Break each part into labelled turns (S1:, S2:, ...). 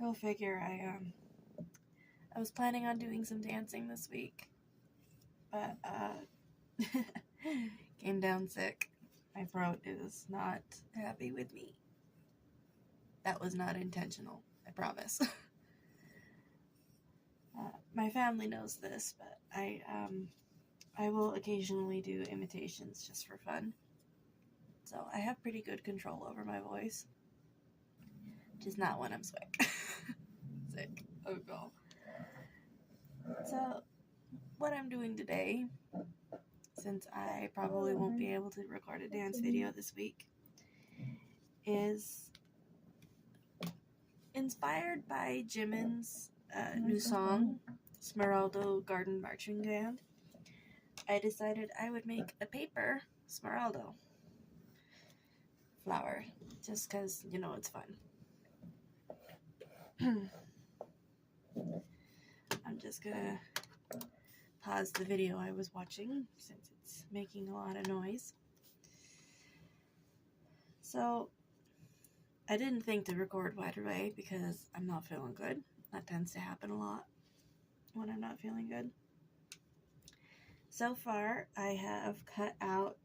S1: Go figure. I was planning on doing some dancing this week, but came down sick. My throat is not happy with me. That was not intentional, I promise. My family knows this, but I will occasionally do imitations just for fun. So I have pretty good control over my voice. Just not when I'm sick. Sick. Oh god. So what I'm doing today, since I probably won't be able to record a dance video this week, is inspired by Jimin's new song, Smeraldo Garden Marching Band. I decided I would make a paper Smeraldo flower, just because, you know, it's fun. I'm just gonna pause the video I was watching since it's making a lot of noise. So I didn't think to record right away because I'm not feeling good. That tends to happen a lot when I'm not feeling good. So far, I have cut out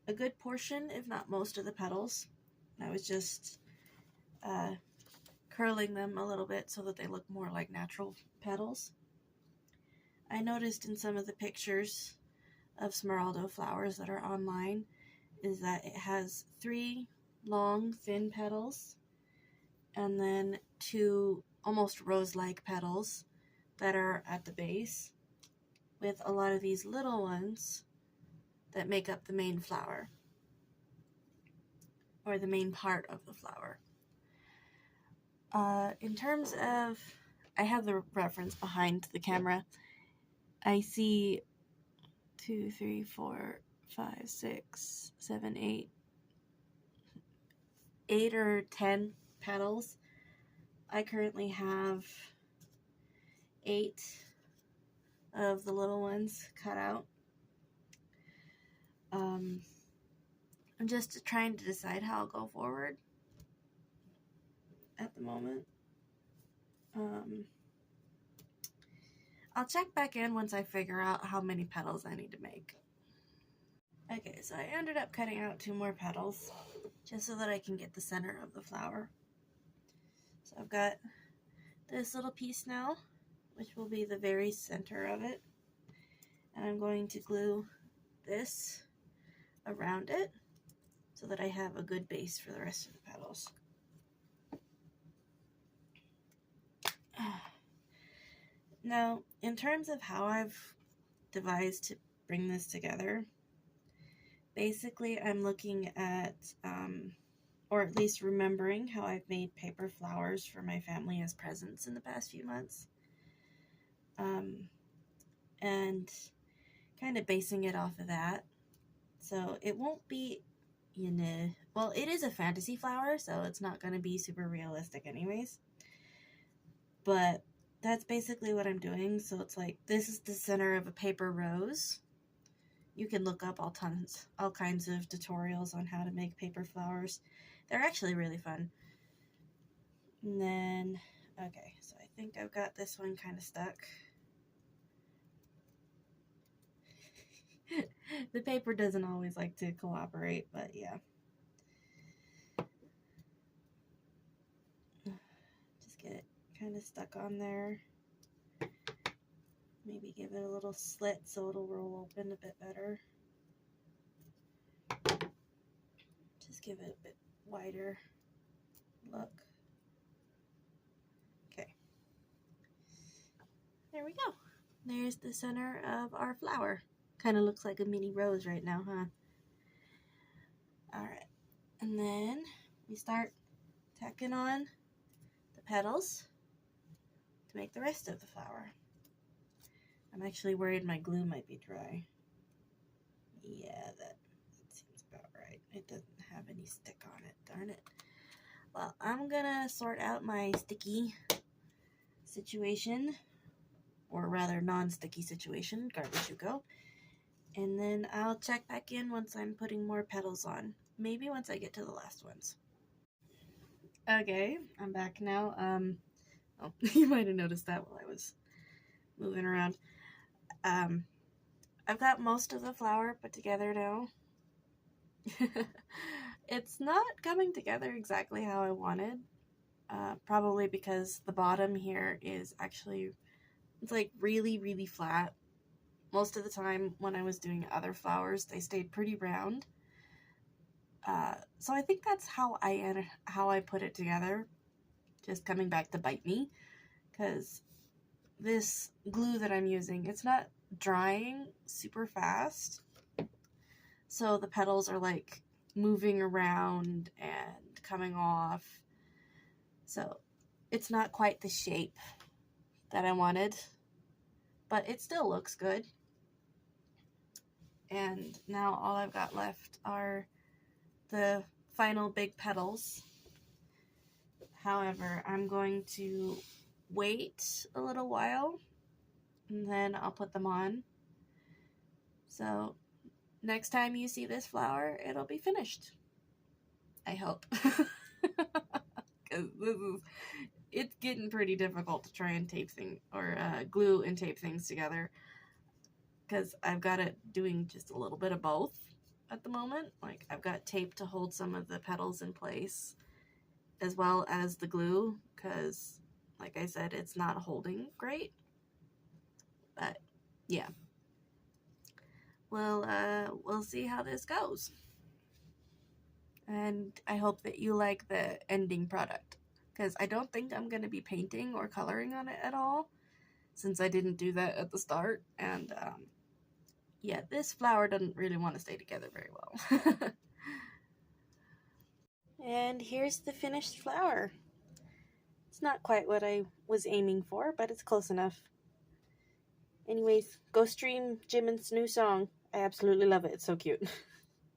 S1: a good portion, if not most of the petals. I was just curling them a little bit so that they look more like natural petals. I noticed in some of the pictures of Smeraldo flowers that are online is that it has 3 long, thin petals and then 2 almost rose-like petals that are at the base, with a lot of these little ones that make up the main flower, or the main part of the flower. In terms of, I have the reference behind the camera. I see 2, 3, 4, 5, 6, 7, 8 or 10 petals. I currently have 8 of the little ones cut out. I'm just trying to decide how I'll go forward at the moment. I'll check back in once I figure out how many petals I need to make. Okay, so I ended up cutting out 2 more petals just so that I can get the center of the flower. So I've got this little piece now, which will be the very center of it. And I'm going to glue this around it so that I have a good base for the rest of the petals. Now, in terms of how I've devised to bring this together, basically I'm looking at, or at least remembering how I've made paper flowers for my family as presents in the past few months. And kind of basing it off of that. So it won't be, you know, well, it is a fantasy flower, so it's not going to be super realistic anyways. But that's basically what I'm doing. So it's like, this is the center of a paper rose. You can look up all kinds of tutorials on how to make paper flowers. They're actually really fun. And then, okay, so I think I've got this one kind of stuck. The paper doesn't always like to cooperate, but yeah. Just get it kind of stuck on there. Maybe give it a little slit so it'll roll open a bit better. Just give it a bit wider look. Okay. There we go. There's the center of our flower. Kind of looks like a mini rose right now, huh? Alright. And then we start tacking on the petals to make the rest of the flower. I'm actually worried my glue might be dry. Yeah, that seems about right. It doesn't have any stick on it, darn it. Well, I'm gonna sort out my sticky situation, or rather non-sticky situation, garbage you go. And then I'll check back in once I'm putting more petals on. Maybe once I get to the last ones. Okay, I'm back now. Oh, you might have noticed that while I was moving around. I've got most of the flower put together now. It's not coming together exactly how I wanted. Probably because the bottom here is actually, it's like really, really flat. Most of the time when I was doing other flowers, they stayed pretty round. So I think that's how I put it together. Just coming back to bite me, because this glue that I'm using, it's not drying super fast. So the petals are like moving around and coming off. So it's not quite the shape that I wanted, but it still looks good. And now all I've got left are the final big petals. However, I'm going to wait a little while and then I'll put them on. So next time you see this flower, it'll be finished. I hope. Because it's getting pretty difficult to try and tape things, or glue and tape things together. Because I've got it doing just a little bit of both at the moment. Like, I've got tape to hold some of the petals in place, as well as the glue, because, like I said, it's not holding great. But, yeah. Well, we'll see how this goes. And I hope that you like the ending product, because I don't think I'm going to be painting or coloring on it at all, since I didn't do that at the start. And, yeah, this flower doesn't really want to stay together very well. And here's the finished flower. It's not quite what I was aiming for, but it's close enough. Anyways, go stream Jimin's new song. I absolutely love it. It's so cute.